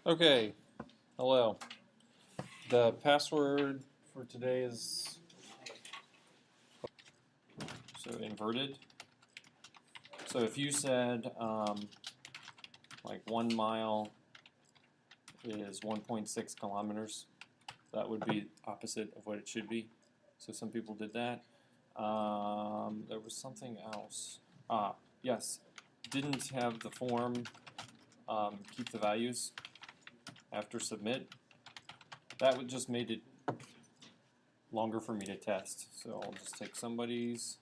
Okay, hello. The password for today is inverted. So if you said like 1 mile is 1.6 kilometers, that would be opposite of what it should be. So some people did that. There was something else. Yes, didn't have the form keep the values after submit. That would just made it longer for me to test. So I'll just take somebody's.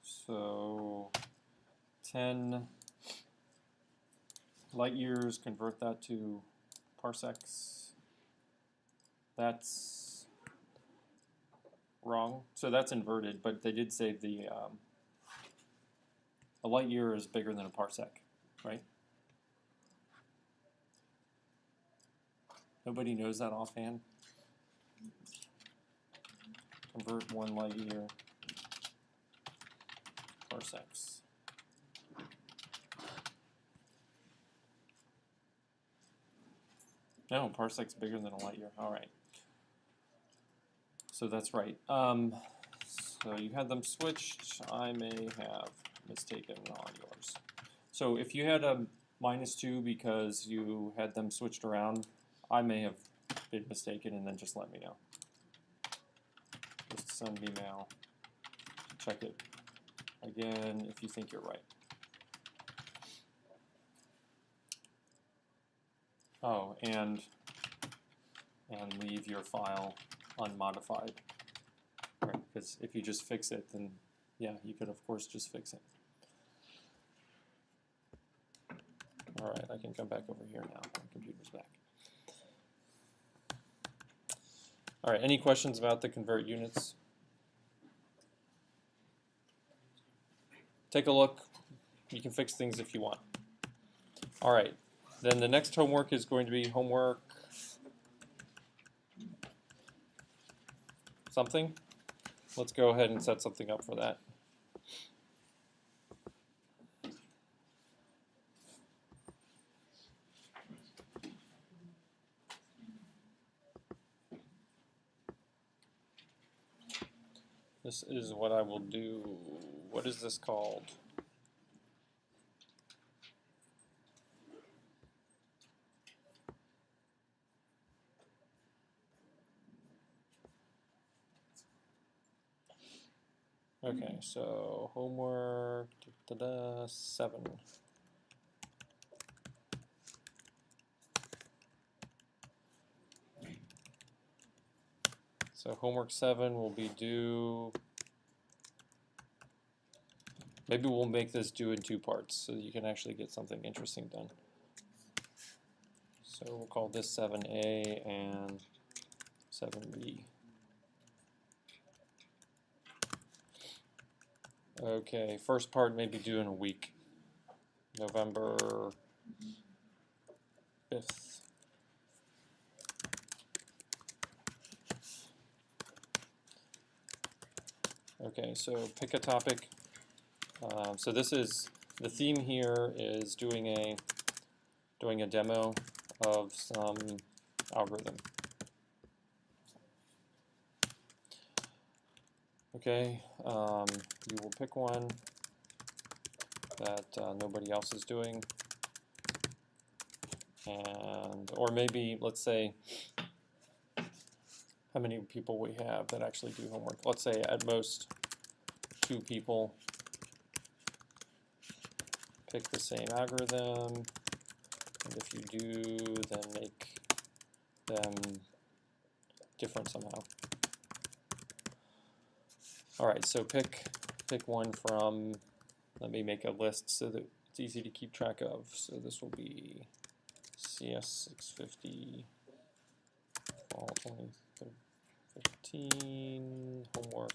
So 10 light years, convert that to parsecs. That's wrong. So that's inverted, but they did say a light year is bigger than a parsec, right? Nobody knows that offhand? Convert 1 light year parsecs. No, parsec's bigger than a light year. All right. So that's right. So you had them switched. I may have mistaken on yours. So if you had a -2 because you had them switched around, I may have been mistaken, and then just let me know. Just send me mail. Check it again if you think you're right. Oh, and leave your file unmodified. Right, because if you just fix it, then yeah, you could of course just fix it. All right, I can come back over here now. My computer's back. All right, any questions about the convert units? Take a look. You can fix things if you want. All right, then the next homework is going to be homework something. Let's go ahead and set something up for that. This is what I will do. What is this called? Okay, so homework 7. So homework 7 will be due. Maybe we'll make this due in 2 parts so that you can actually get something interesting done. So we'll call this 7A and 7B. Okay, first part may be due in a week. November 5th. Okay, so pick a topic. So this is the theme here is doing a demo of some algorithm. Okay, you will pick one that nobody else is doing, or maybe let's say how many people we have that actually do homework. Let's say at most 2 people pick the same algorithm, and if you do, then make them different somehow. All right, so pick one from, let me make a list so that it's easy to keep track of. So this will be CS 650 fall 2015 homework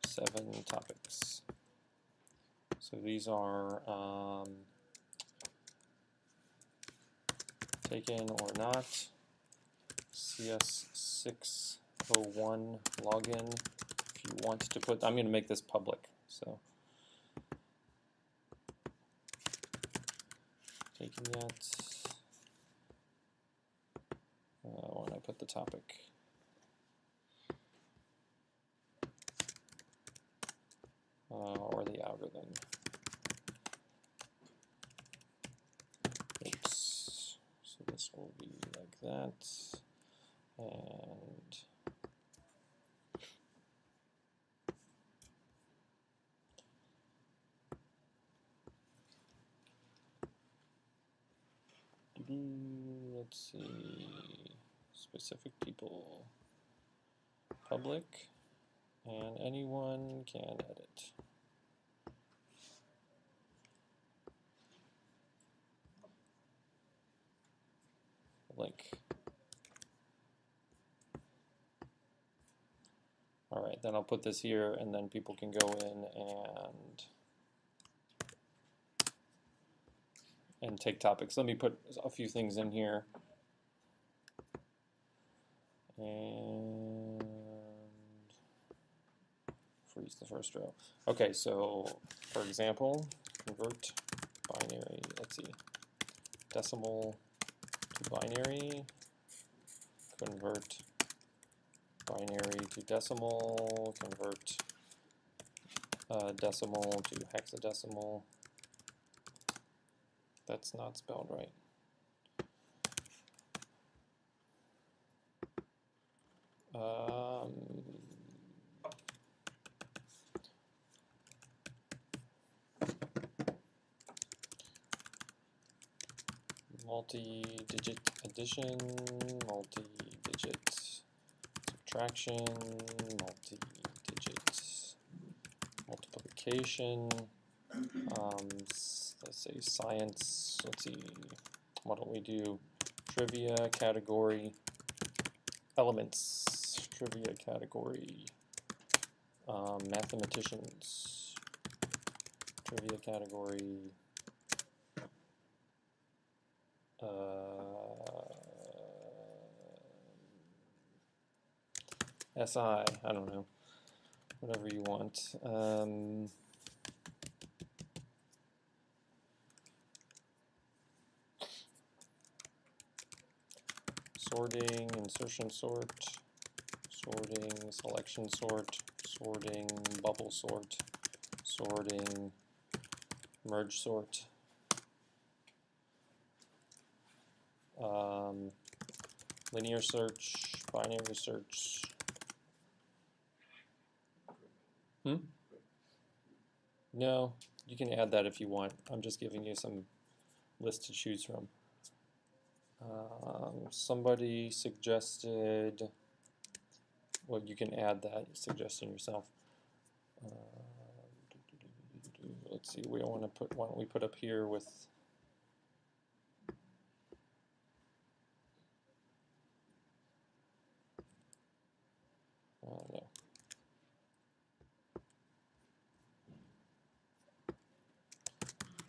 7 topics. So these are taken or not, CS601 login. If you want to put, I'm going to make this public. So taken yet. When I put the topic. Or the algorithm. Oops. So this will be like that. And let's see, specific people, public, and anyone can edit. Link. All right, then I'll put this here, and then people can go in and take topics. Let me put a few things in here. And freeze the first row. Okay, so for example, convert binary, let's see, decimal to binary, convert binary to decimal, convert decimal to hexadecimal. That's not spelled right. Multi-digit addition, multi-digit subtraction, multi-digit multiplication. Let's say science. Let's see. Why don't we do trivia category elements? Trivia category mathematicians. Trivia category. SI, I don't know, whatever you want. Sorting, insertion sort, sorting, selection sort, sorting, bubble sort, sorting, merge sort. Linear search, binary search. No, you can add that if you want. I'm just giving you some list to choose from. Somebody suggested, well, you can add that suggestion yourself. Let's see, we want to put, why don't we put up here with no.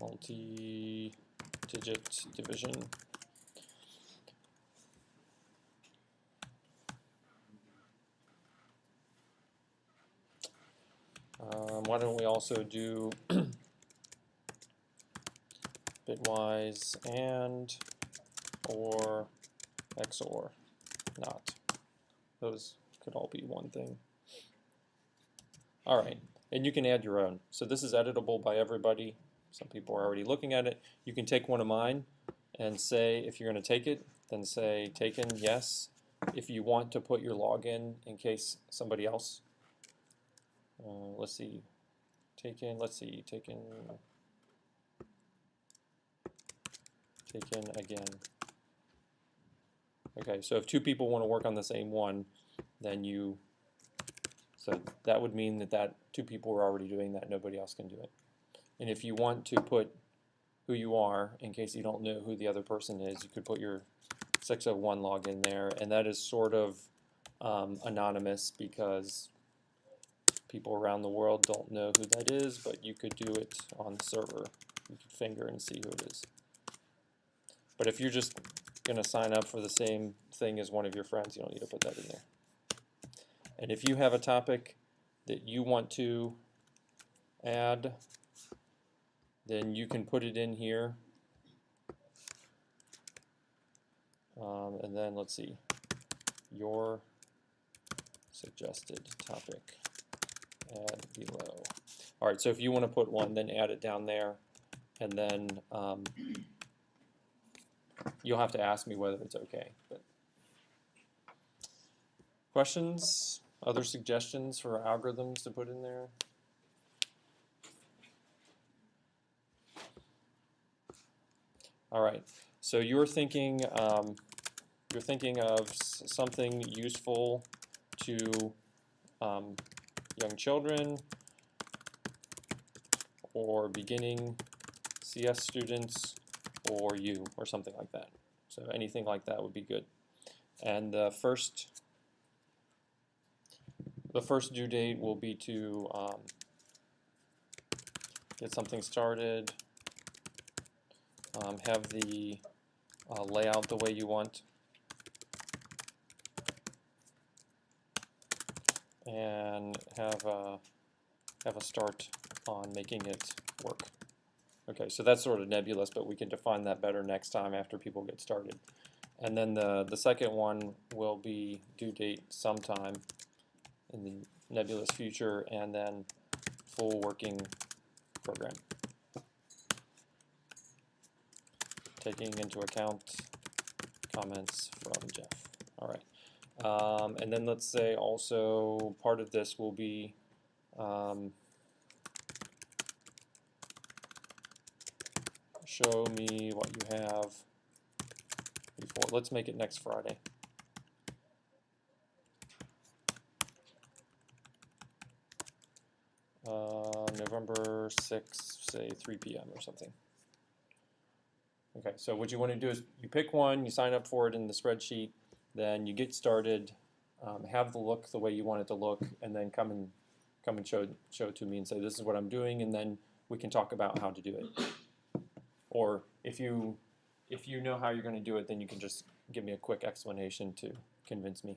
Multi-digit division. Why don't we also do bitwise and or XOR not. Those could all be one thing. All right, and you can add your own. So this is editable by everybody. Some people are already looking at it. You can take one of mine and say, if you're going to take it, then say taken, yes. If you want to put your login in case somebody else, let's see, taken, let's see, taken again. Okay, so if two people want to work on the same one, then so that would mean that two people were already doing that, nobody else can do it. And if you want to put who you are, in case you don't know who the other person is, you could put your 601 login there, and that is sort of anonymous because people around the world don't know who that is, but you could do it on the server. You could finger and see who it is. But if you're just going to sign up for the same thing as one of your friends. You don't need to put that in there. And if you have a topic that you want to add, then you can put it in here. And then let's see, your suggested topic, add below. All right, so if you want to put one, then add it down there, and then you'll have to ask me whether it's okay. But questions? Other suggestions for algorithms to put in there? All right. So you're thinking of something useful to young children or beginning CS students or you or something like that. So anything like that would be good. And the first due date will be to get something started, have the layout the way you want, and have a start on making it work. Okay, so that's sort of nebulous, but we can define that better next time after people get started. And then the second one will be due date sometime in the nebulous future, and then full working program, taking into account comments from Jeff. All right, and then let's say also part of this will be show me what you have before. Let's make it next Friday. November 6th, say 3 p.m. or something. Okay, so what you want to do is you pick one, you sign up for it in the spreadsheet, then you get started, have the look the way you want it to look, and then come and show it to me and say this is what I'm doing, and then we can talk about how to do it. Or if you know how you're going to do it, then you can just give me a quick explanation to convince me.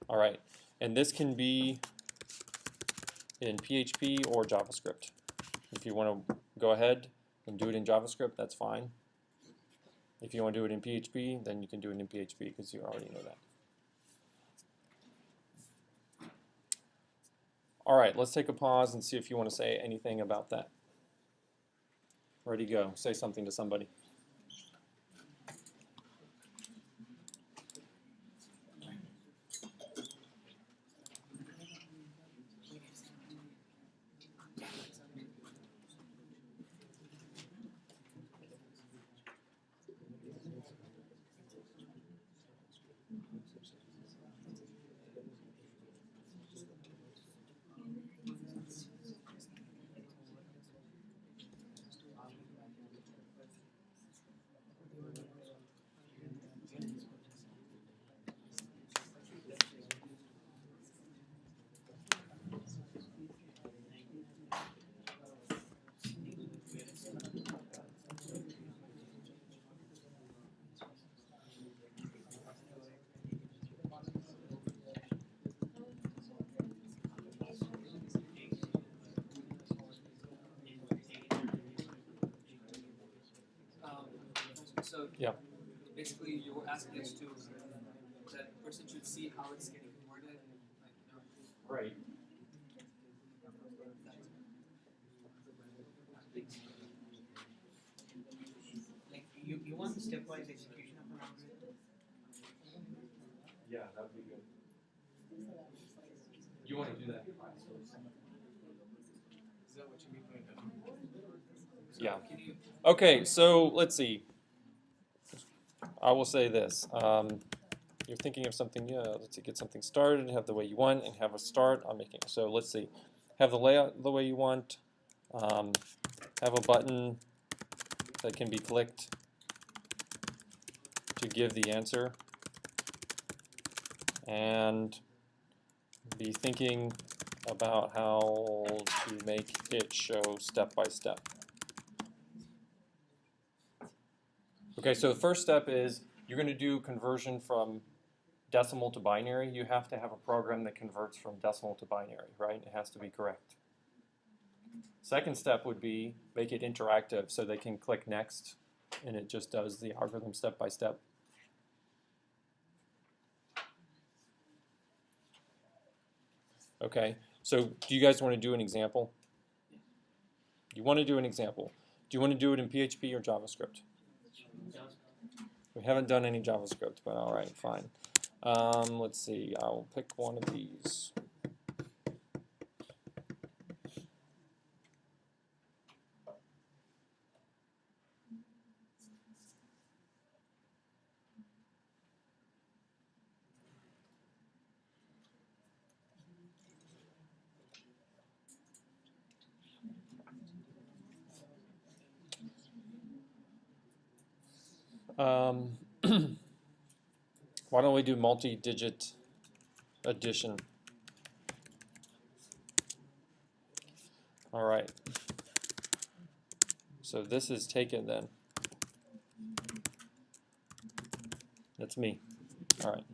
All right, and this can be in PHP or JavaScript. If you want to go ahead and do it in JavaScript, that's fine. If you want to do it in PHP, then you can do it in PHP because you already know that. All right, let's take a pause and see if you want to say anything about that. Ready, go. Say something to somebody. So Yeah. basically, you were asking us to that the person should see how it's getting converted. Right. Like you want the stepwise execution of an algorithm? Yeah, that would be good. You want to do that? Is that what you mean by that? So Yeah. Can you, Okay, so let's see. I will say this. You're thinking of something, let's see, get something started, have the way you want, and have a start on making it. So let's see. Have the layout the way you want. Have a button that can be clicked to give the answer. And be thinking about how to make it show step by step. Okay, so the first step is you're going to do conversion from decimal to binary. You have to have a program that converts from decimal to binary, right? It has to be correct. Second step would be make it interactive so they can click next and it just does the algorithm step by step. Okay, so do you guys want to do an example? You want to do an example. Do you want to do it in PHP or JavaScript? We haven't done any JavaScript, but all right, fine. Let's see, I'll pick one of these. Why don't we do multi-digit addition? All right. So this is taken then. That's me. All right.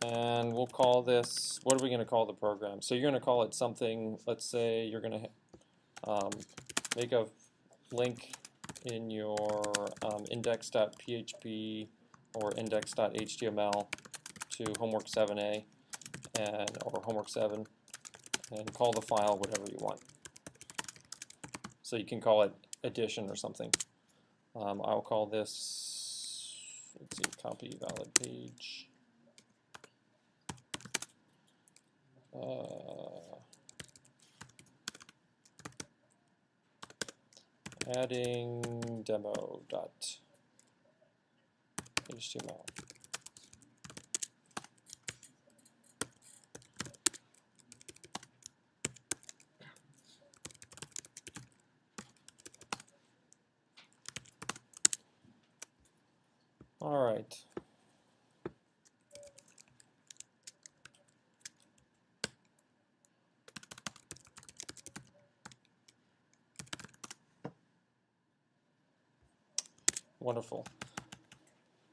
And we'll call this, what are we going to call the program? So you're going to call it something, let's say you're going to make a link in your index.php or index.html to homework 7a or homework 7 and call the file whatever you want. So you can call it addition or something. I'll call this, let's see, copy valid page. Adding demo.html. All right. Wonderful.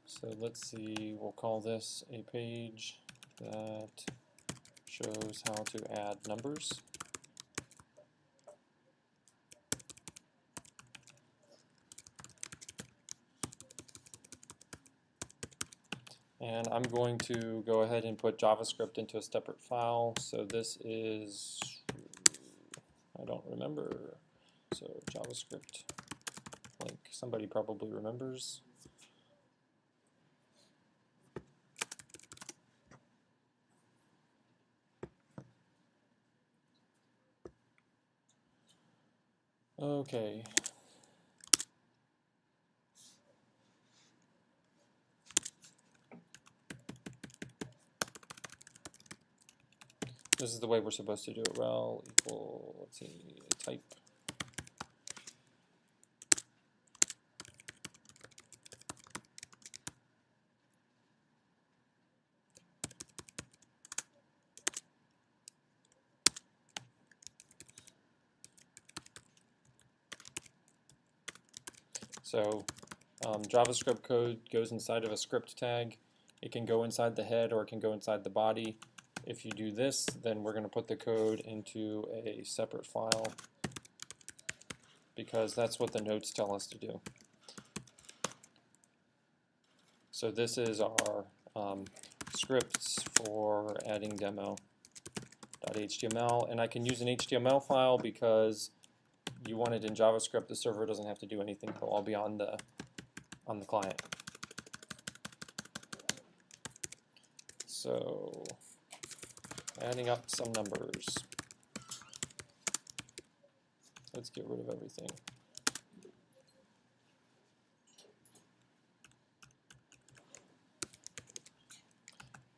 So let's see, we'll call this a page that shows how to add numbers. And I'm going to go ahead and put JavaScript into a separate file. So this is, I don't remember. So JavaScript link, somebody probably remembers. Okay. This is the way we're supposed to do it. Rel equal, let's see, type. So JavaScript code goes inside of a script tag. It can go inside the head or it can go inside the body. If you do this, then we're going to put the code into a separate file because that's what the notes tell us to do. So this is our scripts for adding demo.html, and I can use an HTML file because you want it in JavaScript. The server doesn't have to do anything. It'll all be on the client. So adding up some numbers. Let's get rid of everything.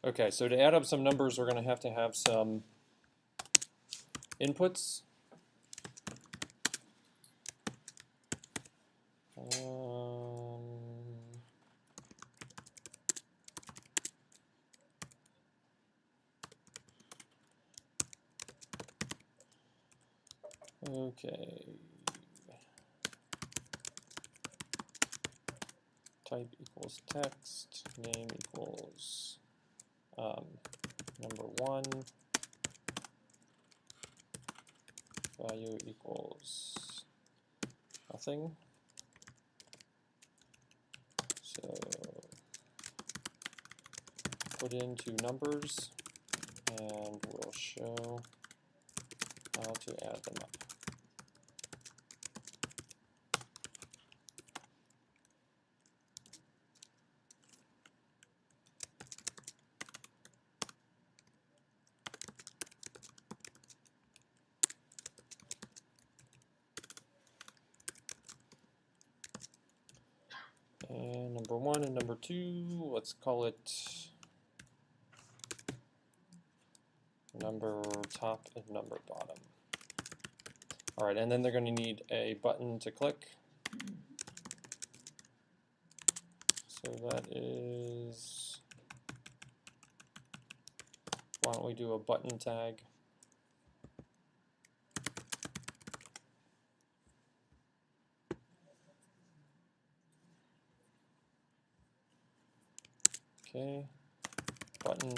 Okay, so to add up some numbers, we're going to have some inputs. Okay. type equals text, name equals number 1, value equals nothing. So put in 2 numbers and we'll show how to add them up. And number 1 and number 2, let's call it number top and number bottom. All right, and then they're going to need a button to click. So that is, why don't we do a button tag? Okay, button.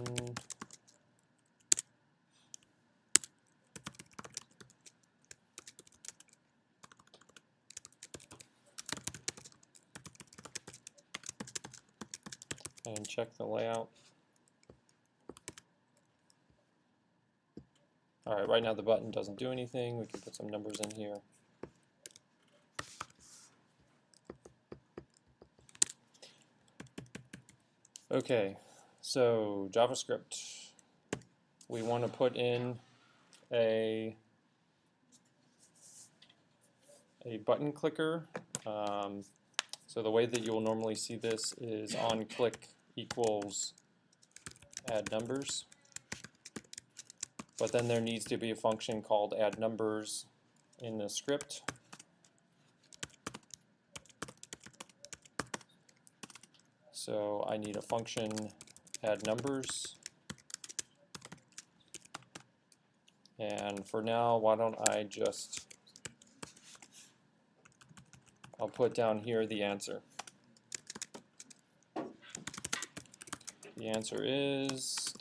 And check the layout. All right, right now the button doesn't do anything. We can put some numbers in here. Okay, so JavaScript. We want to put in a button clicker. So the way that you will normally see this is on click equals add numbers. But then there needs to be a function called add numbers in the script. So I need a function add numbers. And for now, why don't I just, I'll put down here the answer. The answer is ...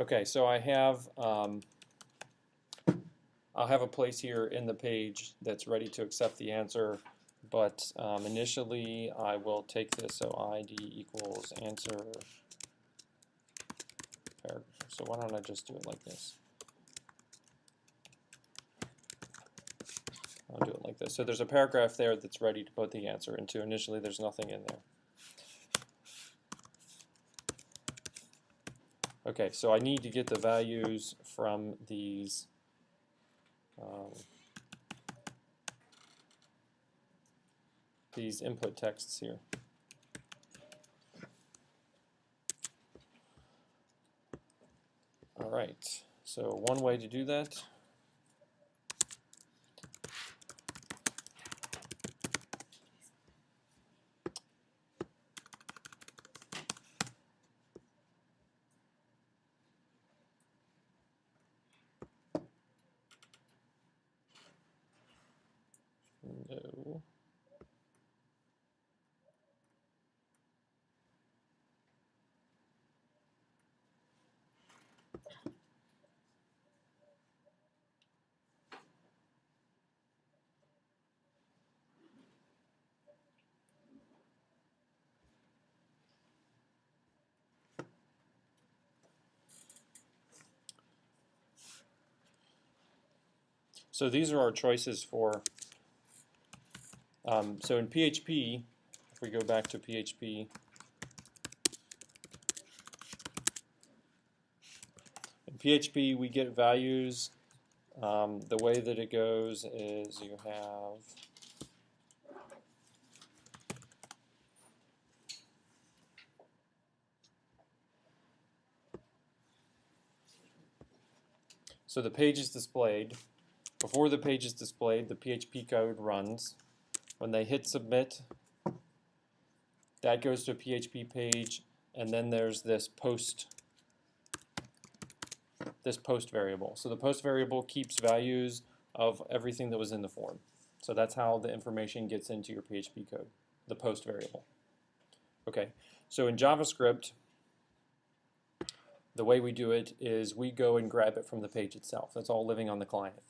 Okay, so I have I'll have a place here in the page that's ready to accept the answer, but initially I will take this, so ID equals answer paragraph. So why don't I just do it like this? I'll do it like this. So there's a paragraph there that's ready to put the answer into. Initially there's nothing in there. Okay, so I need to get the values from these input texts here. All right, so one way to do that no. So these are our choices for, so in PHP, if we go back to PHP, in PHP we get values. The way that it goes is you have so the page is displayed. Before the page is displayed, the PHP code runs. When they hit submit, that goes to a PHP page, and then there's this post variable. So the post variable keeps values of everything that was in the form. So that's how the information gets into your PHP code, the post variable. Okay, so in JavaScript, the way we do it is we go and grab it from the page itself. That's all living on the client.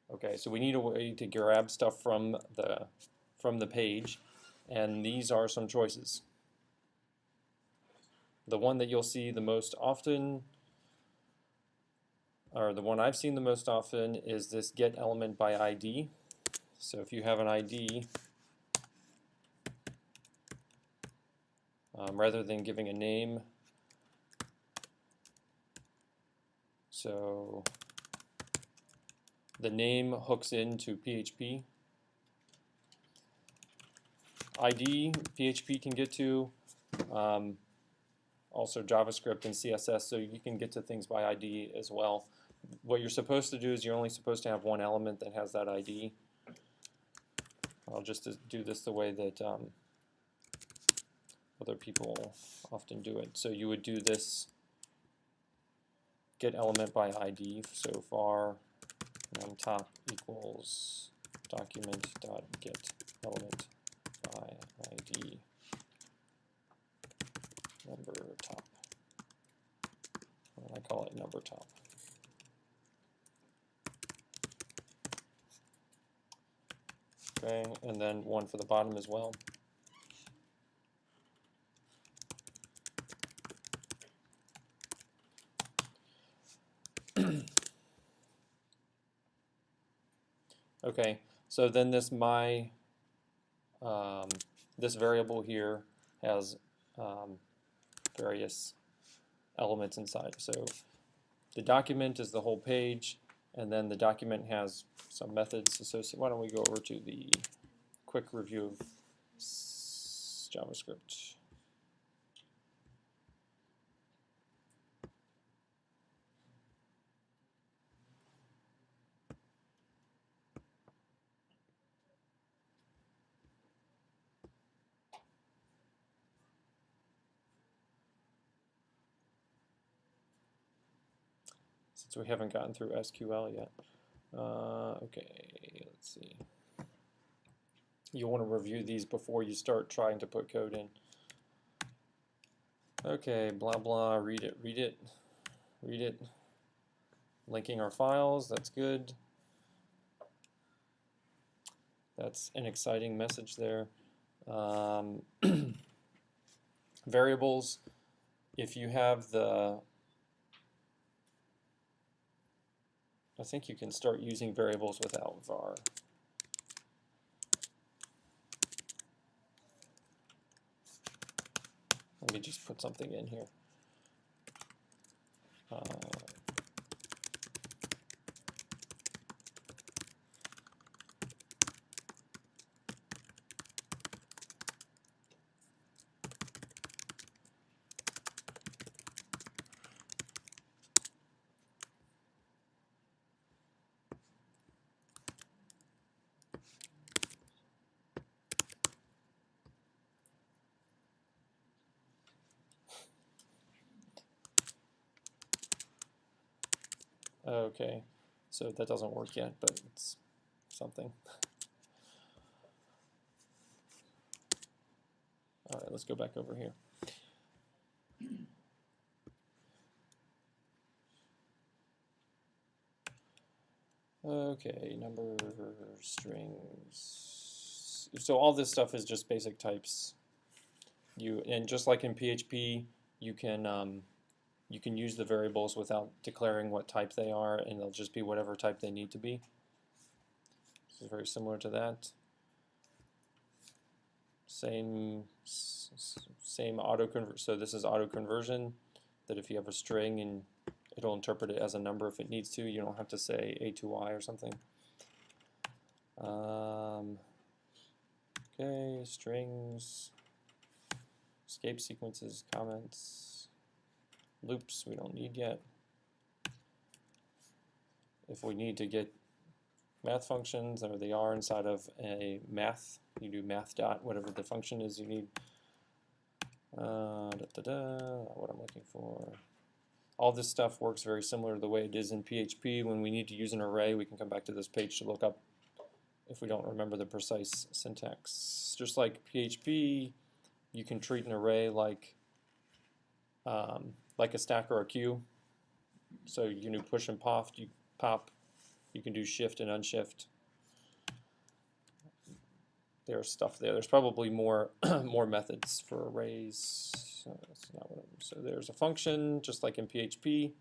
Okay, so we need a way to grab stuff from the page, and these are some choices. The one that you'll see the most often, or the one I've seen the most often, is this get element by ID. So if you have an ID, rather than giving a name, so the name hooks into PHP. ID, PHP can get to, also JavaScript and CSS, so you can get to things by ID as well. What you're supposed to do is you're only supposed to have one element that has that ID. I'll just do this the way that other people often do it. So you would do this get element by ID, so far num top equals document dot get element by ID number top. And I call it number top. Okay, and then one for the bottom as well. Okay, so then this this variable here has various elements inside. So the document is the whole page, and then the document has some methods associated. Why don't we go over to the quick review of JavaScript. Since we haven't gotten through SQL yet. Okay, let's see. You want to review these before you start trying to put code in. Okay, blah blah, read it, read it, read it. Linking our files, that's good. That's an exciting message there. Variables, if you have I think you can start using variables without var. Let me just put something in here. Okay, so that doesn't work yet, but it's something. All right, let's go back over here. Okay, number, strings. So all this stuff is just basic types. And just like in PHP, you can use the variables without declaring what type they are, and they'll just be whatever type they need to be. This is very similar to that. Same auto-convert. So this is auto-conversion, that if you have a string and it'll interpret it as a number if it needs to. You don't have to say A to Y or something. Okay, strings, escape sequences, comments, loops we don't need yet. If we need to get math functions, or they are inside of a math. You do math dot, whatever the function is you need. What I'm looking for. All this stuff works very similar to the way it is in PHP. When we need to use an array, we can come back to this page to look up if we don't remember the precise syntax. Just like PHP, you can treat an array like a stack or a queue. So you can do push and pop. You can do shift and unshift. There's stuff there. There's probably more more methods for arrays. That's not what so there's a function, just like in PHP.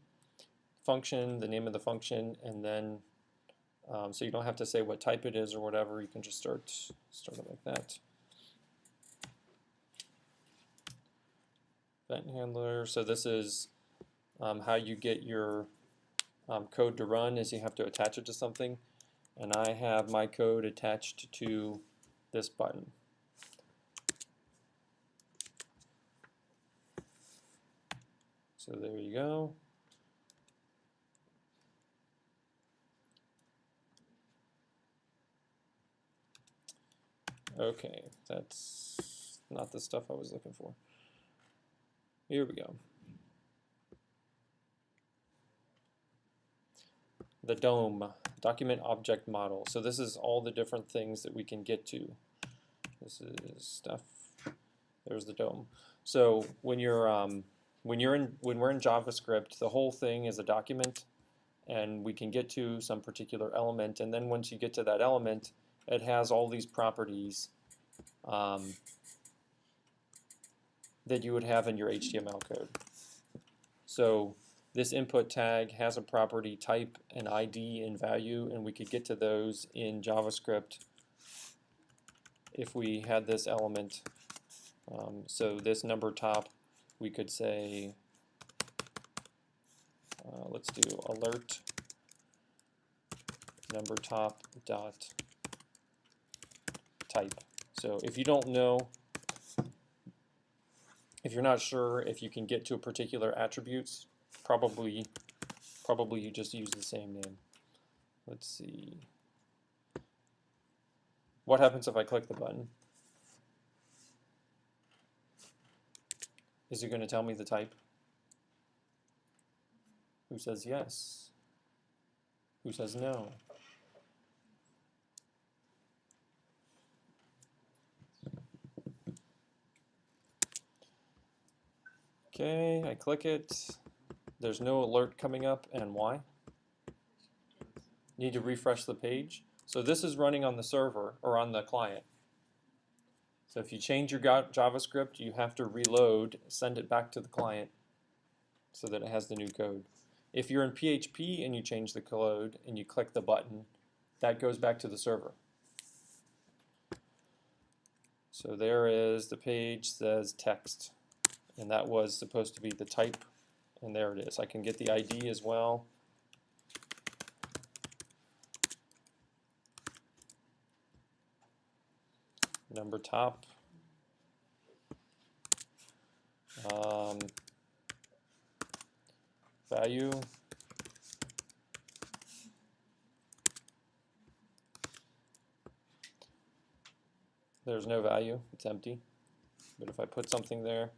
Function, the name of the function, and then so you don't have to say what type it is or whatever. You can just start it like that. Event handler. So this is how you get your code to run. Is you have to attach it to something, and I have my code attached to this button. So there you go. Okay, that's not the stuff I was looking for. Here we go. The DOM, document object model. So this is all the different things that we can get to. This is stuff. There's the DOM. So when we're in JavaScript, the whole thing is a document, and we can get to some particular element. And then once you get to that element, it has all these properties that you would have in your HTML code. So this input tag has a property type, an ID, and value, and we could get to those in JavaScript if we had this element. So this number top, we could say, let's do alert number top dot type. So if you don't know, if you're not sure if you can get to a particular attributes, probably you just use the same name. Let's see. What happens if I click the button? Is it going to tell me the type? Who says yes? Who says no? Okay, I click it. There's no alert coming up, and why? Need to refresh the page. So this is running on the server or on the client. So if you change your JavaScript, you have to reload, send it back to the client so that it has the new code. If you're in PHP and you change the code and you click the button, that goes back to the server. So there is the page says text, and that was supposed to be the type, and there it is. I can get the ID as well. Number top. Value. There's no value, it's empty. But if I put something there,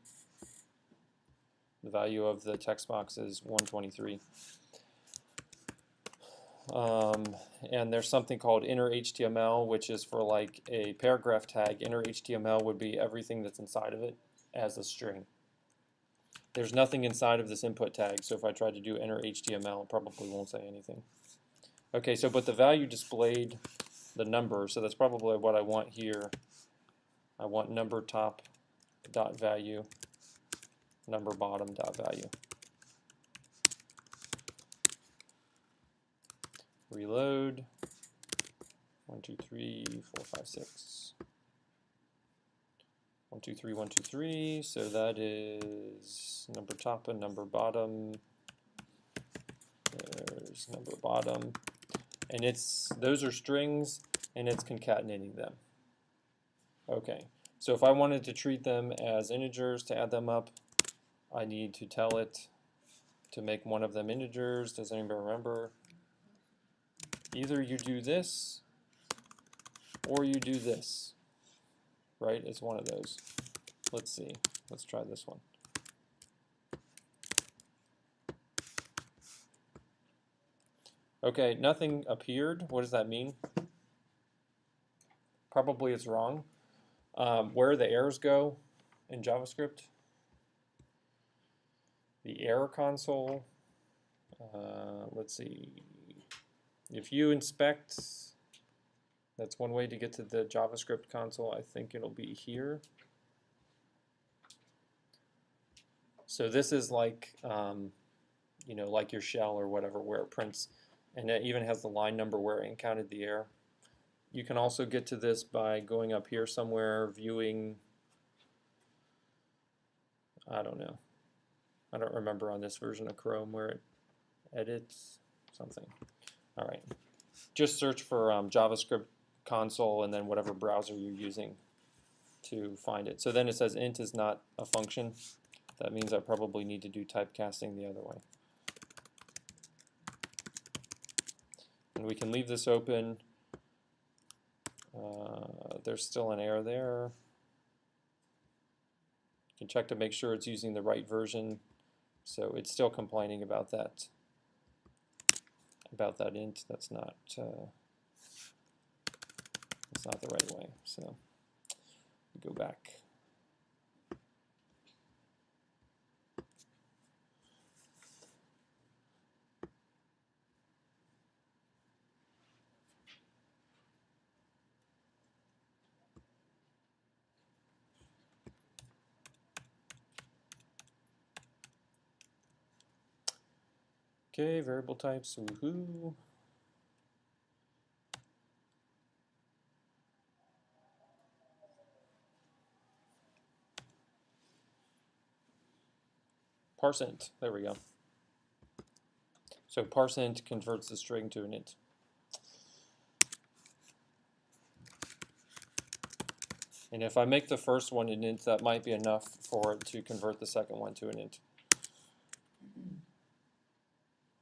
the value of the text box is 123. And there's something called inner HTML, which is for like a paragraph tag. Inner HTML would be everything that's inside of it as a string. There's nothing inside of this input tag, so if I tried to do inner HTML, it probably won't say anything. Okay, so but the value displayed the number, so that's probably what I want here. I want number top dot value, number bottom dot value. Reload. 1, 2, 3, 4, 5, 6. 1, 2, 3, 1, 2, 3. So that is number top and number bottom. There's number bottom, and those are strings, and it's concatenating them. Okay. So if I wanted to treat them as integers to add them up, I need to tell it to make one of them integers. Does anybody remember? Either you do this or you do this, right? It's one of those. Let's see. Let's try this one. Okay, nothing appeared. What does that mean? Probably it's wrong. Where the errors go in JavaScript? The error console. Let's see. If you inspect, that's one way to get to the JavaScript console. I think it'll be here. So this is like, you know, like your shell or whatever, where it prints, and it even has the line number where it encountered the error. You can also get to this by going up here somewhere, viewing, I don't know. I don't remember on this version of Chrome where it edits something. All right. Just search for JavaScript console and then whatever browser you're using to find it. So then it says int is not a function. That means I probably need to do typecasting the other way. And we can leave this open. There's still an error there. You can check to make sure it's using the right version. So it's still complaining about that int. That's not the right way. So go back. Okay, variable types, woohoo. Parse int, there we go. So parse int converts the string to an int. And if I make the first one an int, that might be enough for it to convert the second one to an int.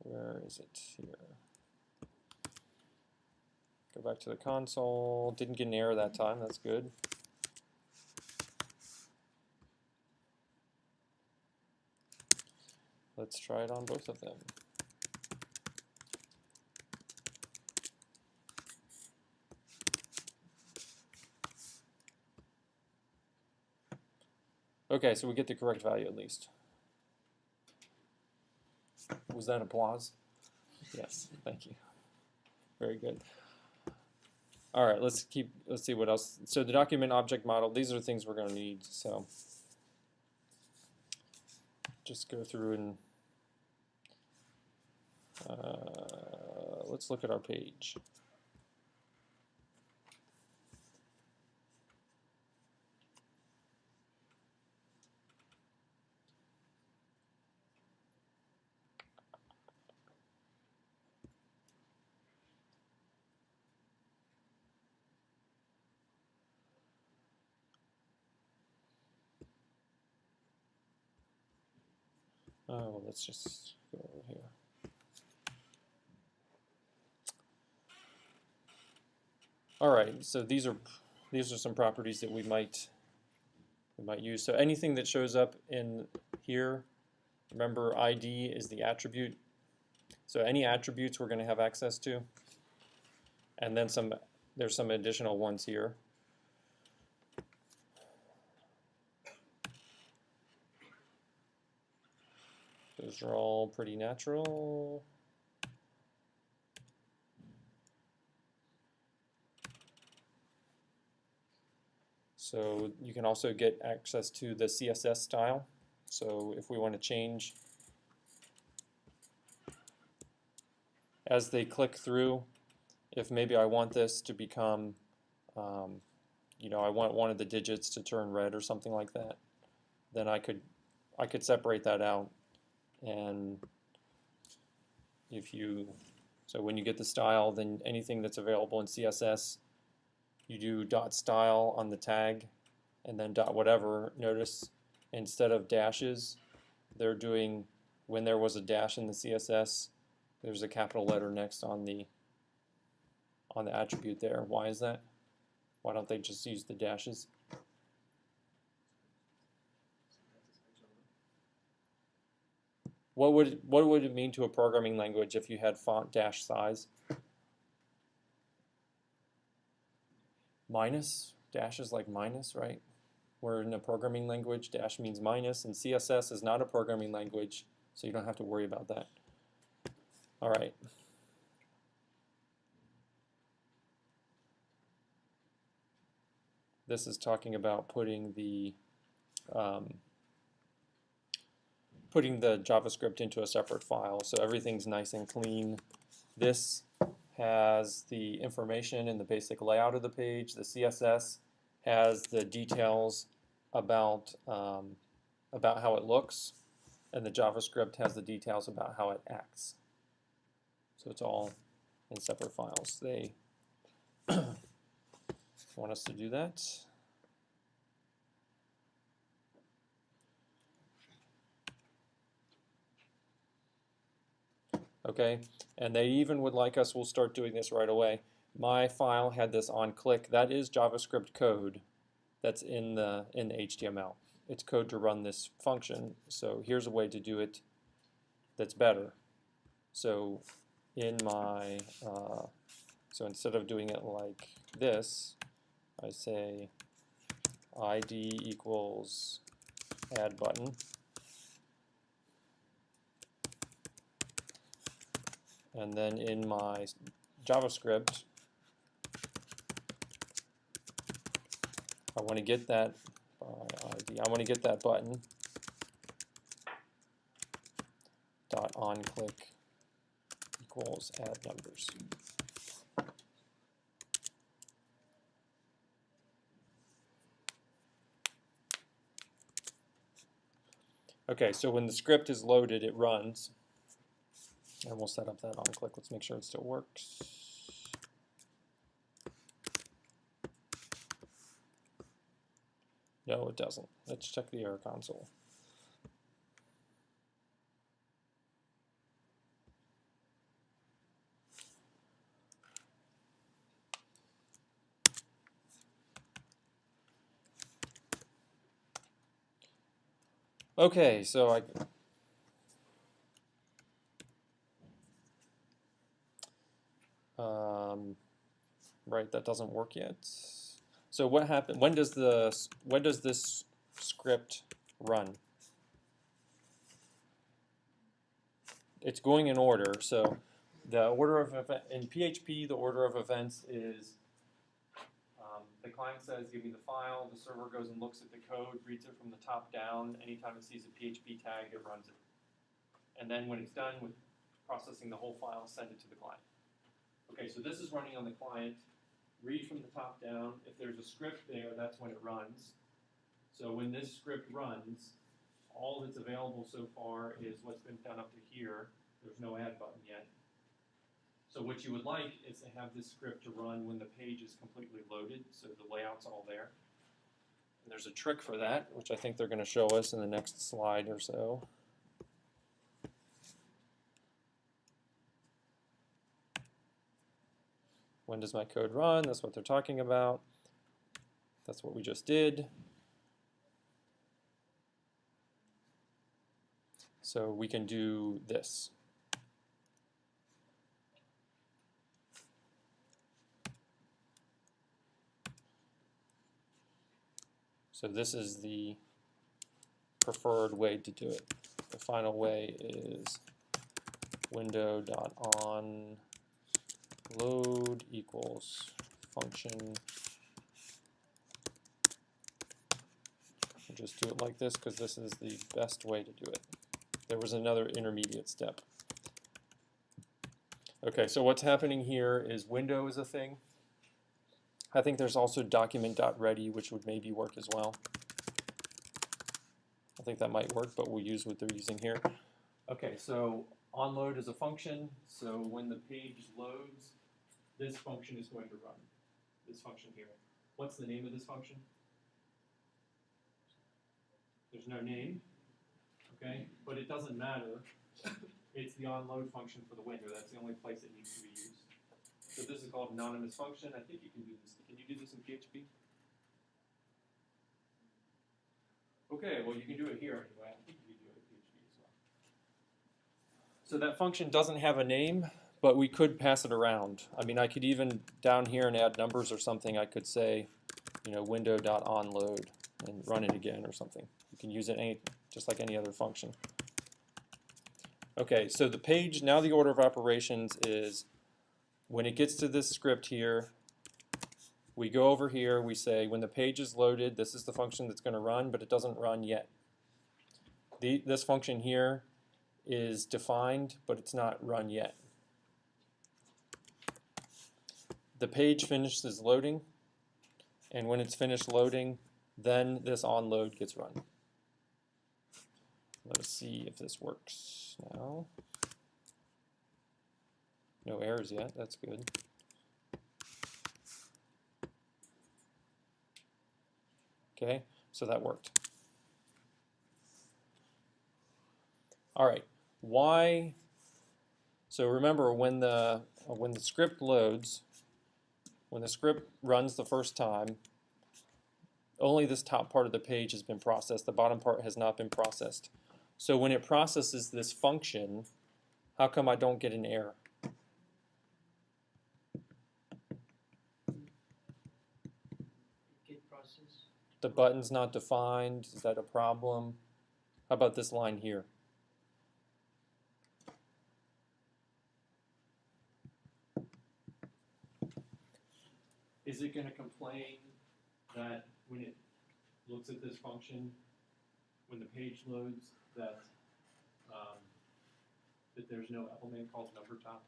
Where is it? Here. Go back to the console. Didn't get an error that time. That's good. Let's try it on both of them. Okay, so we get the correct value at least. Was that applause? Yes, thank you. Very good. All right, let's see what else. So the document object model, these are things we're going to need. So just go through and let's look at our page. Oh, let's just go over here. All right, so these are some properties that we might use. So anything that shows up in here, remember ID is the attribute. So any attributes we're going to have access to, and then there's some additional ones here. Those are all pretty natural. So you can also get access to the CSS style. So if we want to change, as they click through, if maybe I want this to become, you know, I want one of the digits to turn red or something like that, then I could separate that out. And so when you get the style, then anything that's available in CSS, you do .style on the tag, and then .whatever. Notice instead of dashes, they're doing, when there was a dash in the CSS, there's a capital letter next on the on the attribute there. Why is that? Why don't they just use the dashes? What would it mean to a programming language if you had font dash size? Minus, dash is like minus, right? Where in a programming language, dash means minus, and CSS is not a programming language, so you don't have to worry about that. All right. This is talking about putting the JavaScript into a separate file, so everything's nice and clean. This has the information and the basic layout of the page. The CSS has the details about how it looks, and the JavaScript has the details about how it acts. So it's all in separate files. They want us to do that. Okay, and they even would like us, we'll start doing this right away. My file had this on click. That is JavaScript code that's in the HTML. It's code to run this function. So here's a way to do it that's better. So in my, so instead of doing it like this, I say ID equals add button. And then in my JavaScript, I want to get that ID. I want to get that button dot on click equals add numbers. Okay, so when the script is loaded, it runs. And we'll set up that on click. Let's make sure it still works. No, it doesn't. Let's check the error console. Okay, so right, that doesn't work yet. So what happened? When does this script run? It's going in order. So the order of in PHP, the order of events is the client says, "Give me the file." The server goes and looks at the code, reads it from the top down. Anytime it sees a PHP tag, it runs it. And then when it's done with processing the whole file, send it to the client. Okay, so this is running on the client. Read from the top down. If there's a script there, that's when it runs. So when this script runs, all that's available so far is what's been done up to here. There's no add button yet. So what you would like is to have this script to run when the page is completely loaded, so the layout's all there. And there's a trick for that, which I think they're going to show us in the next slide or so. When does my code run? That's what they're talking about. That's what we just did. So we can do this. So this is the preferred way to do it. The final way is window.on load equals function. We'll just do it like this because this is the best way to do it. There was another intermediate step. Okay, so what's happening here is window is a thing. I think there's also document.ready, which would maybe work as well. I think that might work, but we'll use what they're using here. Okay, so onload is a function, so when the page loads, this function is going to run. This function here. What's the name of this function? There's no name, okay? But it doesn't matter. It's the onload function for the window. That's the only place it needs to be used. So this is called anonymous function. I think you can do this. Can you do this in PHP? Okay, well you can do it here anyway. I think you can do it in PHP as well. So that function doesn't have a name, but we could pass it around. I mean, I could even down here and add numbers or something. I could say, you know, window.onload and run it again or something. You can use it just like any other function. Okay, so the page, now the order of operations is when it gets to this script here, we go over here, we say when the page is loaded, this is the function that's going to run, but it doesn't run yet. This function here is defined, but it's not run yet. The page finishes loading, and when it's finished loading, then this onload gets run. Let us see if this works now. No errors yet, that's good. Okay, so that worked. All right, why? So remember, when the script loads, when the script runs the first time, only this top part of the page has been processed. The bottom part has not been processed. So when it processes this function, how come I don't get an error? Get process. The button's not defined. Is that a problem? How about this line here? Is it going to complain that when it looks at this function, when the page loads, that there's no element called number top?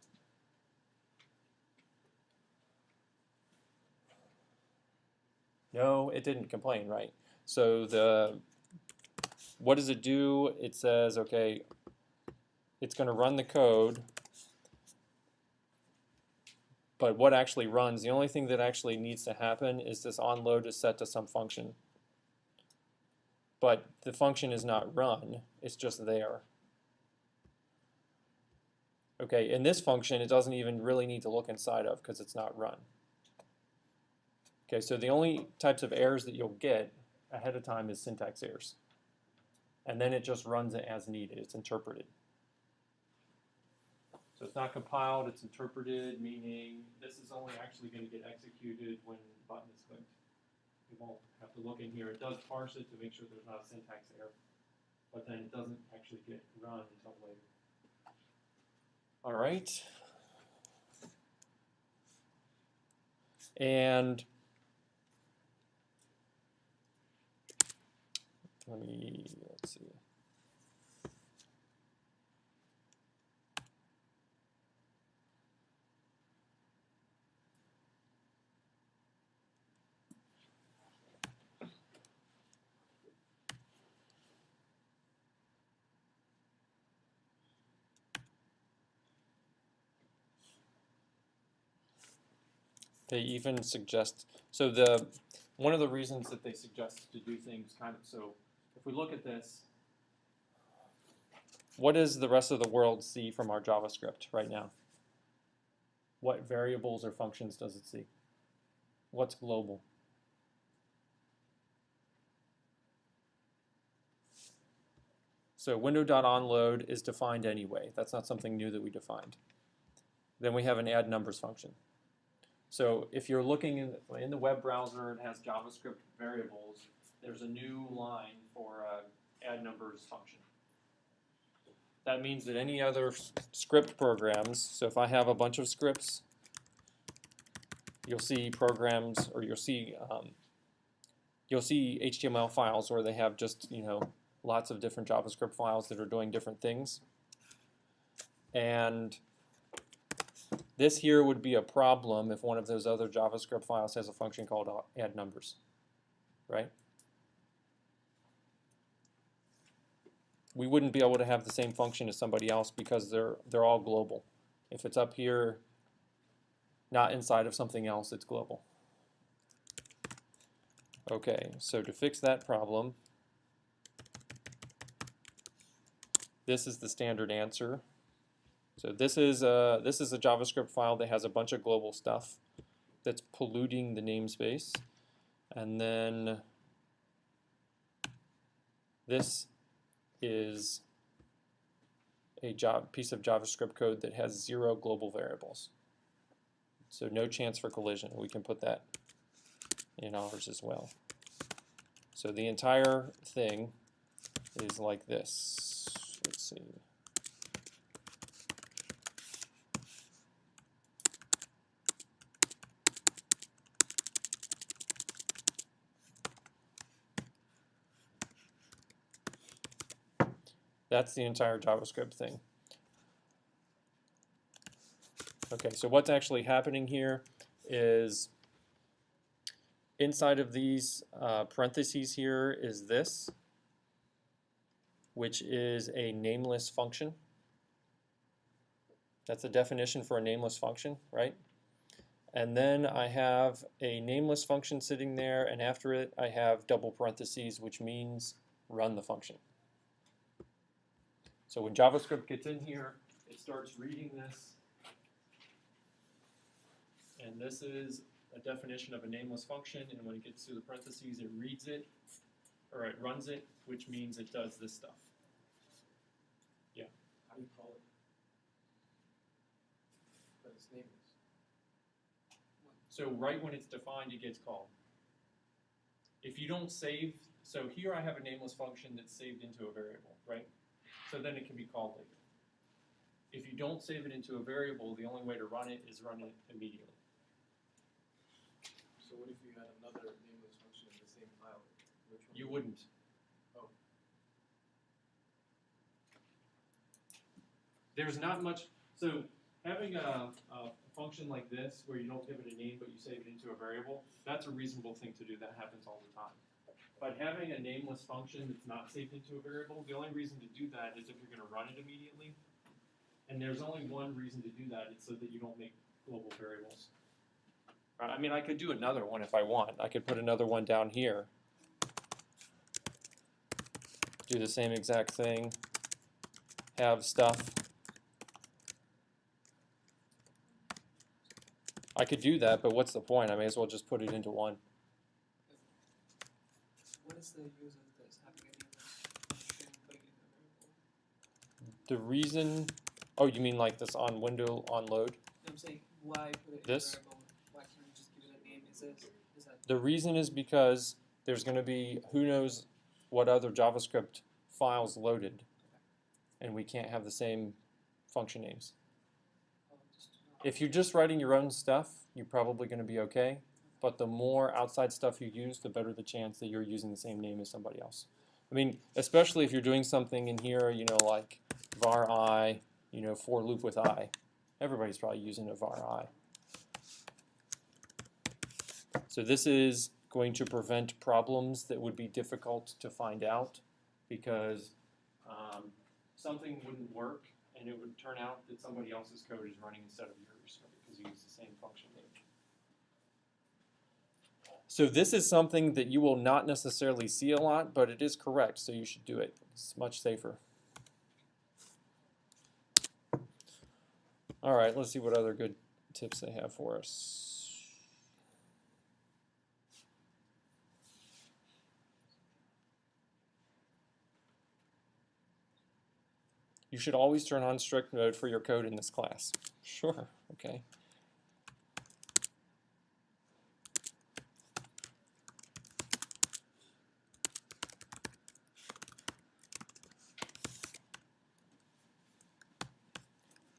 No, it didn't complain, right? So what does it do? It says, okay, it's going to run the code, but what actually runs, the only thing that actually needs to happen is this onload is set to some function. But the function is not run, it's just there. Okay, in this function, it doesn't even really need to look inside of because it's not run. Okay, so the only types of errors that you'll get ahead of time is syntax errors. And then it just runs it as needed, it's interpreted. So it's not compiled, it's interpreted, meaning this is only actually going to get executed when the button is clicked. You won't have to look in here. It does parse it to make sure there's not a syntax error, but then it doesn't actually get run until later. All right. And let's see. They even suggest, so one of the reasons that they suggest to do things kind of, so if we look at this, what does the rest of the world see from our JavaScript right now? What variables or functions does it see? What's global? So window.onload is defined anyway. That's not something new that we defined. Then we have an add numbers function. So if you're looking in the web browser, it has JavaScript variables. There's a new line for add numbers function. That means that any other script programs, so if I have a bunch of scripts, you'll see programs, or you'll see HTML files where they have just, you know, lots of different JavaScript files that are doing different things. And this here would be a problem if one of those other JavaScript files has a function called add numbers, right? We wouldn't be able to have the same function as somebody else because they're all global. If it's up here, not inside of something else, it's global. Okay, so to fix that problem, this is the standard answer. So this is a JavaScript file that has a bunch of global stuff that's polluting the namespace. And then this is a piece of JavaScript code that has 0 global variables. So no chance for collision. We can put that in ours as well. So the entire thing is like this. Let's see. That's the entire JavaScript thing. Okay, so what's actually happening here is inside of these parentheses here is this, which is a nameless function. That's a definition for a nameless function, right? And then I have a nameless function sitting there, and after it I have double parentheses, which means run the function. So when JavaScript gets in here, it starts reading this. And this is a definition of a nameless function, and when it gets to the parentheses, it reads it, or it runs it, which means it does this stuff. Yeah. How do you call it? But it's nameless. So right when it's defined, it gets called. If you don't save, so here I have a nameless function that's saved into a variable, right? So then it can be called later. If you don't save it into a variable, the only way to run it is run it immediately. So what if you had another nameless function in the same file? Which one? You wouldn't. Oh. There's not much, so having a function like this where you don't give it a name but you save it into a variable, that's a reasonable thing to do. That happens all the time. But having a nameless function that's not saved into a variable, the only reason to do that is if you're going to run it immediately. And there's only one reason to do that, it's so that you don't make global variables. I mean, I could do another one if I want. I could put another one down here. Do the same exact thing. Have stuff. I could do that, but what's the point? I may as well just put it into one. What is the use of this having a nameless function putting it in a variable? The reason, oh, you mean like this on window on load? No, I'm saying why put it This? in a variable? Why can't you just give it a name? Is that The reason is because there's going to be who knows what other JavaScript files loaded, and we can't have the same function names. just If you're just writing your own stuff, you're probably going to be okay. But the more outside stuff you use, the better the chance that you're using the same name as somebody else. I mean, especially if you're doing something in here, you know, like var I, you know, for loop with I. Everybody's probably using a var I. So this is going to prevent problems that would be difficult to find out because something wouldn't work and it would turn out that somebody else's code is running instead of yours because you use the same function name. So this is something that you will not necessarily see a lot, but it is correct, so you should do it. It's much safer. All right, let's see what other good tips they have for us. You should always turn on strict mode for your code in this class. Sure, okay.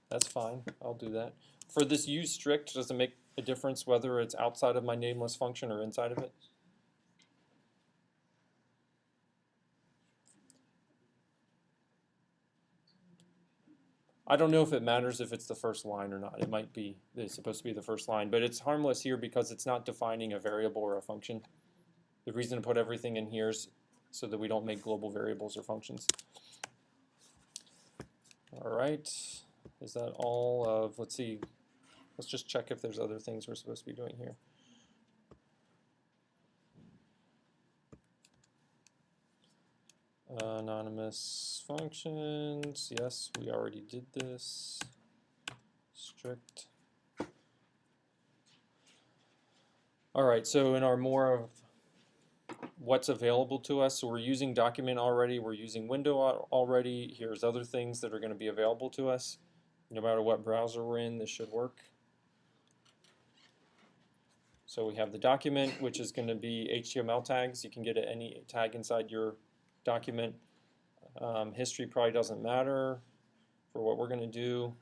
That's fine, I'll do that. For this use strict, does it make a difference whether it's outside of my nameless function or inside of it? I don't know if it matters if it's the first line or not. It might be, it's supposed to be the first line, but it's harmless here because it's not defining a variable or a function. The reason to put everything in here is so that we don't make global variables or functions. All right, is that all of, let's see, let's just check if there's other things we're supposed to be doing here. Anonymous functions, yes, we already did this. strict. All right, so in our more of what's available to us, so we're using document already, we're using window already. Here's other things that are going to be available to us. No matter what browser we're in, this should work. So we have the document, which is going to be HTML tags. You can get any tag inside your document. History probably doesn't matter for what we're going to do.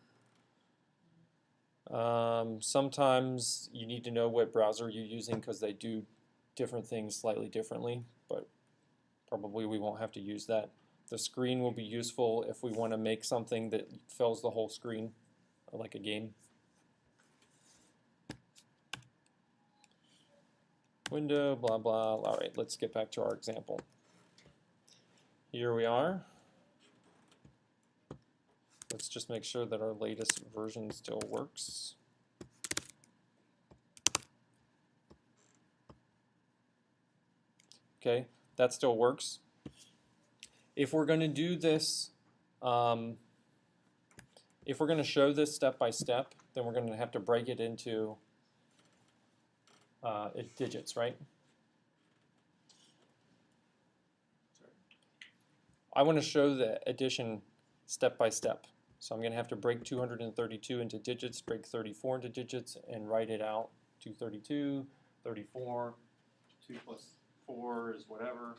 Sometimes you need to know what browser you're using because they do different things slightly differently, but probably we won't have to use that. The screen will be useful if we want to make something that fills the whole screen, like a game. Window, blah, blah. All right, let's get back to our example. Here we are. Let's just make sure that our latest version still works. Okay, that still works. If we're going to do this, if we're going to show this step by step, then we're going to have to break it into digits, right? I want to show the addition step by step. So I'm going to have to break 232 into digits, break 34 into digits, and write it out. 232, 34, 2 plus 4 is whatever.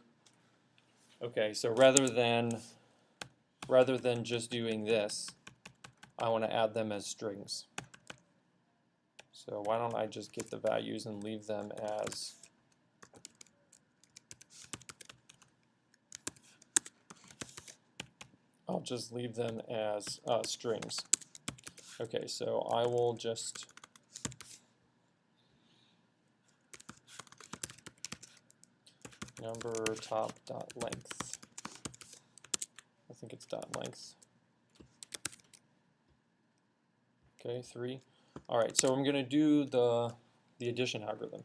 Okay, so rather than just doing this, I want to add them as strings. So why don't I just get the values and leave them as I'll just leave them as strings. Okay, so I will just number top dot length. I think it's dot length. Okay, 3. All right, so I'm going to do the addition algorithm.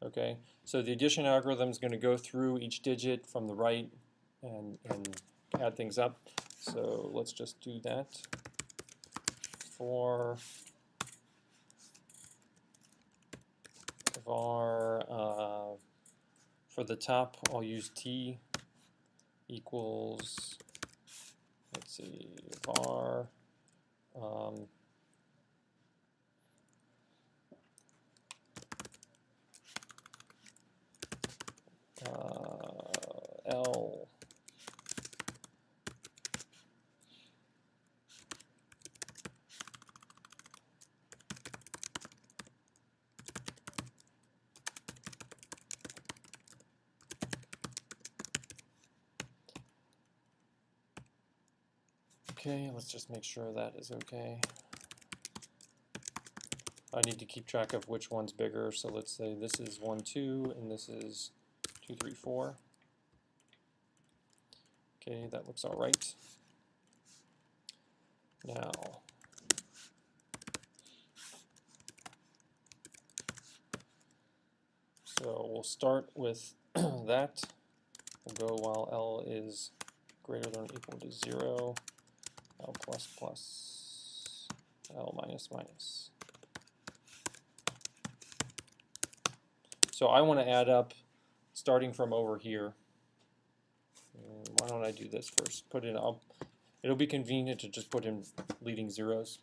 Okay, so the addition algorithm is going to go through each digit from the right and add things up. So let's just do that. For var, for the top, I'll use t equals, let's see, var L Okay, let's just make sure that is okay. I need to keep track of which one's bigger, so let's say this is 1, 2, and this is 2, 3, 4. Okay, that looks all right. Now, so we'll start with that. We'll go while L is greater than or equal to 0, L plus plus, L minus minus. So I want to add up starting from over here. Why don't I do this first? Put in up. It'll be convenient to just put in leading zeros.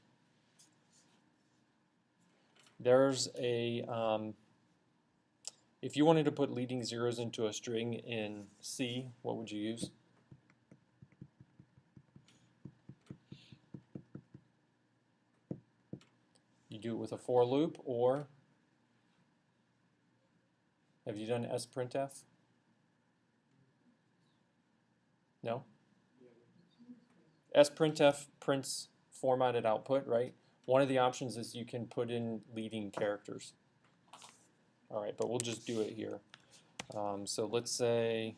There's a if you wanted to put leading zeros into a string in C, what would you use? You do it with a for loop, or have you done sprintf? No? Sprintf prints formatted output, right? One of the options is you can put in leading characters. All right, but we'll just do it here. So let's say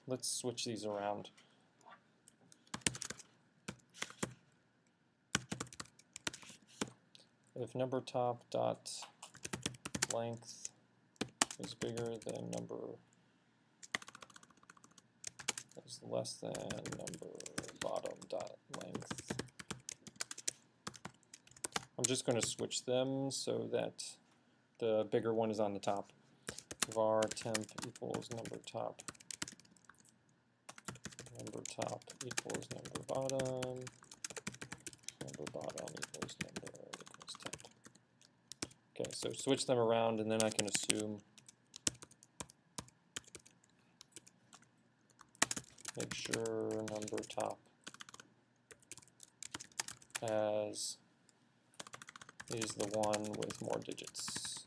let's switch these around. if number top dot length is bigger than number is less than number bottom dot length. I'm just going to switch them so that the bigger one is on the top. Var temp equals number top equals number bottom equals temp. Okay, so switch them around, and then I can assume, make sure number top is the one with more digits.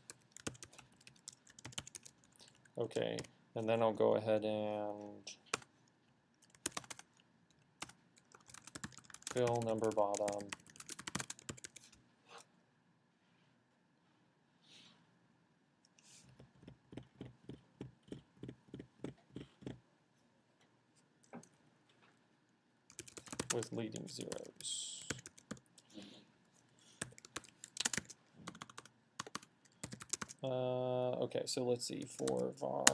Okay, and then I'll go ahead and fill number bottom with leading zeros. Okay, so let's see, for var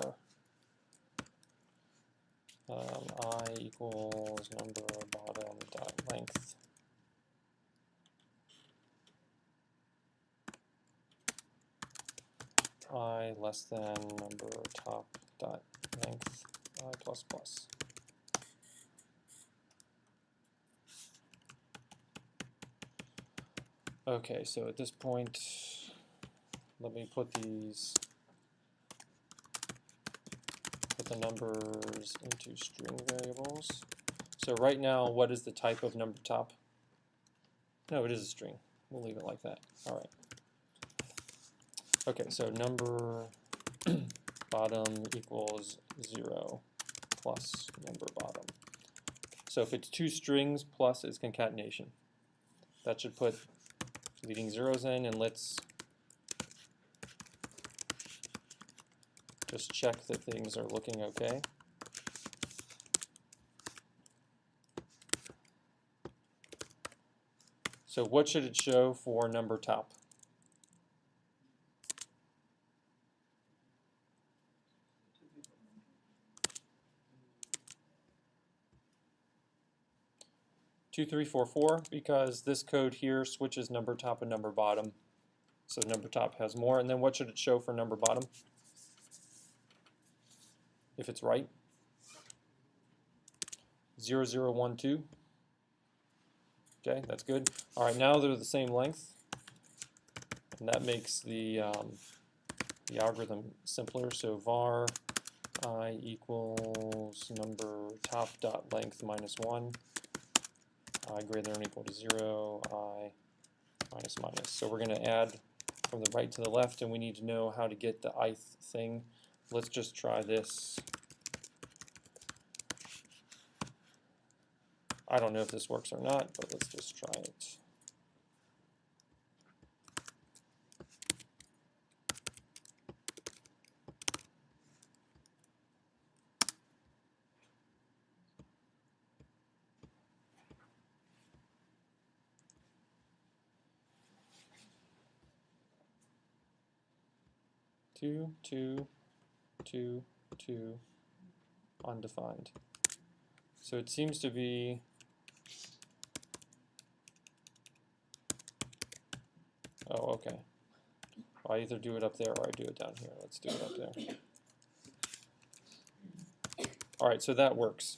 I equals number bottom dot length. I less than number top dot length I plus plus. Okay, so at this point, let me put the numbers into string variables. So right now, what is the type of number top? No, it is a string. We'll leave it like that. All right. Okay, so number bottom equals 0 plus number bottom. So if it's two strings plus is concatenation. That should put leading zeros in, and let's just check that things are looking okay. So what should it show for number top? Two, three, four, four, because this code here switches number top and number bottom. So number top has more, and then what should it show for number bottom? If it's right. 0, 0, 1, 2. Okay, that's good. All right, now they're the same length, and that makes the algorithm simpler. So var I equals number top dot length minus 1. I greater than or equal to 0, I minus minus. So we're going to add from the right to the left, and we need to know how to get the ith thing. Let's just try this. I don't know if this works or not, but let's just try it. Two, two, two, two, undefined. So it seems to be okay. I either do it up there or I do it down here. Let's do it up there. All right, so that works.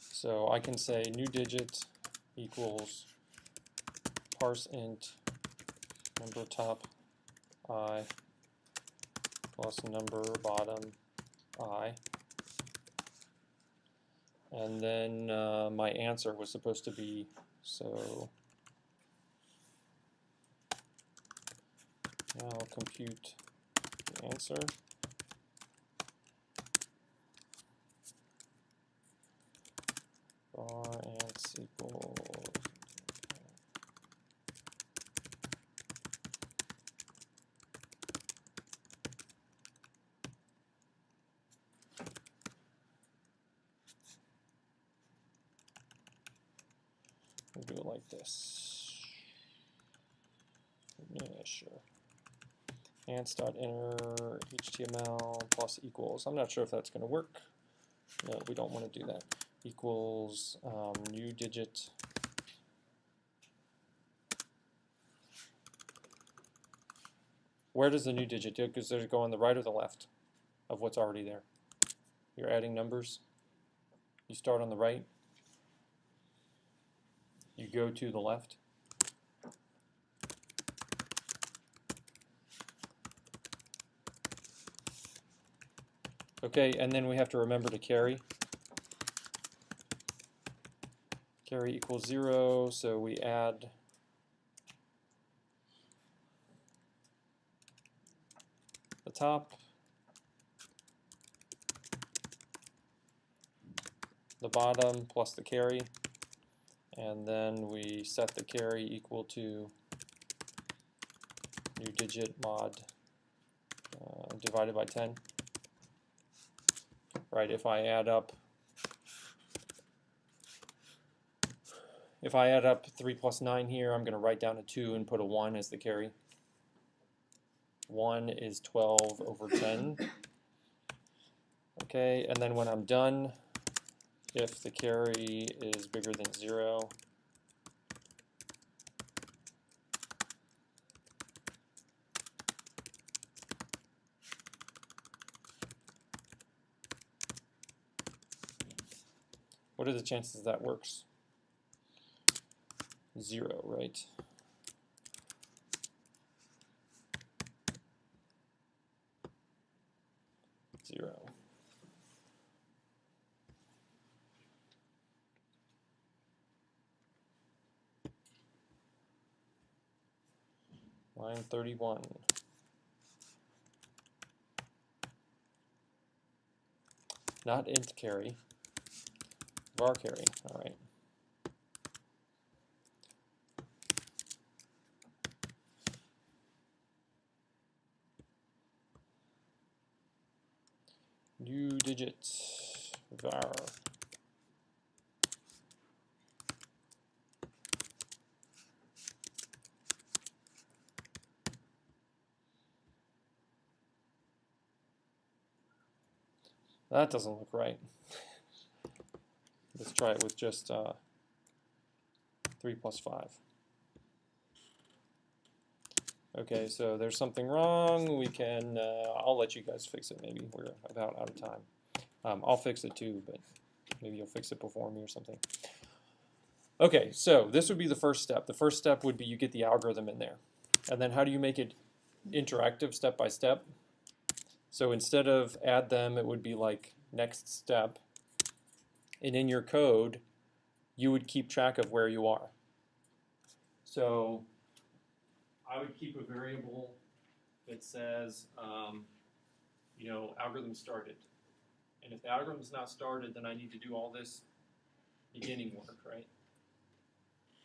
So I can say new digit equals parse int number top I plus number bottom I. And then my answer was supposed to be, so now I'll compute the answer. Var ants equals we'll do it like this. Yeah, sure. Ants.inner HTML plus equals. I'm not sure if that's going to work. No, we don't want to do that. Equals new digit. Where does the new digit do? Because does it go on the right or the left of what's already there? You're adding numbers. You start on the right. You go to the left. Okay, and then we have to remember to carry. Carry equals 0, so we add the top, the bottom plus the carry, and then we set the carry equal to new digit mod divided by 10. Right, if I add up 3 plus 9 here, I'm going to write down a 2 and put a 1 as the carry. 1 is 12 over 10. Okay, and then when I'm done, if the carry is bigger than 0, what are the chances that works? 0, right? Zero. Line 31. Not int carry, var carry. All right. New digit var. That doesn't look right. Let's try it with just 3 plus 5. Okay, so there's something wrong. We can, I'll let you guys fix it maybe. We're about out of time. I'll fix it too, but maybe you'll fix it before me or something. Okay, so this would be the first step. The first step would be you get the algorithm in there. And then how do you make it interactive step by step? So instead of add them, it would be like next step. And in your code, you would keep track of where you are. So I would keep a variable that says, you know, algorithm started. And if the algorithm's not started, then I need to do all this beginning work, right?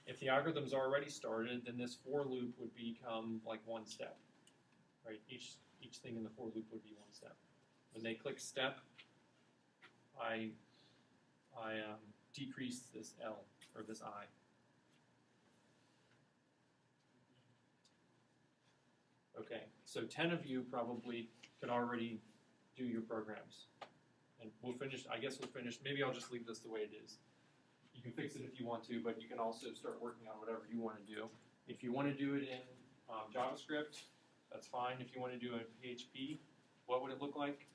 If the algorithm's already started, then this for loop would become like one step, right? Each thing in the for loop would be one step. When they click step, I decrease this L, or this I. Okay, so 10 of you probably could already do your programs. And we'll finish, I guess we'll finish, maybe I'll just leave this the way it is. You can fix it if you want to, but you can also start working on whatever you want to do. If you want to do it in JavaScript, that's fine. If you want to do it in PHP, what would it look like?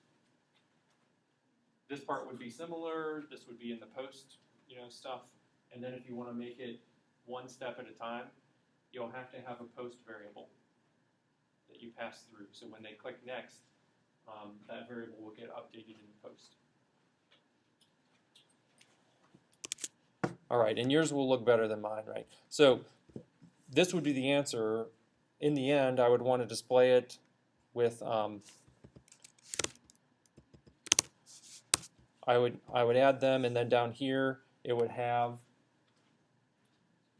This part would be similar. This would be in the post, stuff. And then if you want to make it one step at a time, you'll have to have a post variable that you pass through. So when they click next, that variable will get updated in the post. All right, and yours will look better than mine, right? So this would be the answer. In the end, I would want to display it with I would add them, and then down here it would have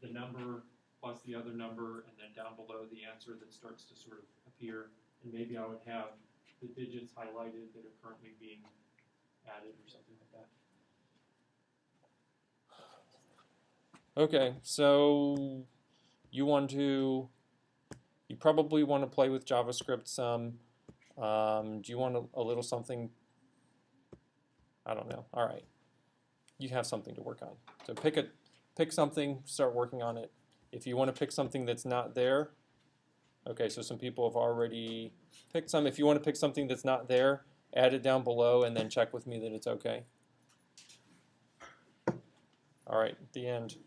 the number plus the other number, and then down below the answer that starts to sort of appear. And maybe I would have the digits highlighted that are currently being added or something like that. Okay, so you want to You probably want to play with JavaScript some. Do you want a little something? I don't know. All right, you have something to work on. So pick something, start working on it. If you want to pick something that's not there, okay, so some people have already picked some. If you want to pick something that's not there, add it down below and then check with me that it's okay. All right, the end.